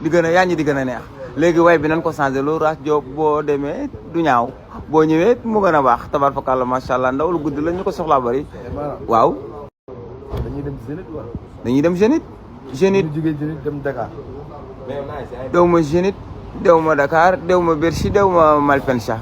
di gën a yaaññi di gën a neex léegi way bi nañ ko changé lu Raas Diop boo demee du ñaaw boo ñëwee mu gën a baax tabar fakàlla macha allah ndaw lu guddi la ñu ko soxlaa bëri waaw dañuy dem Zénith wala. dañuy dem Zénith Zénith ñu jógee Zénith dem Dakar. dew ma Zénith dew ma Dakar dew ma Bercy dew ma Malpensa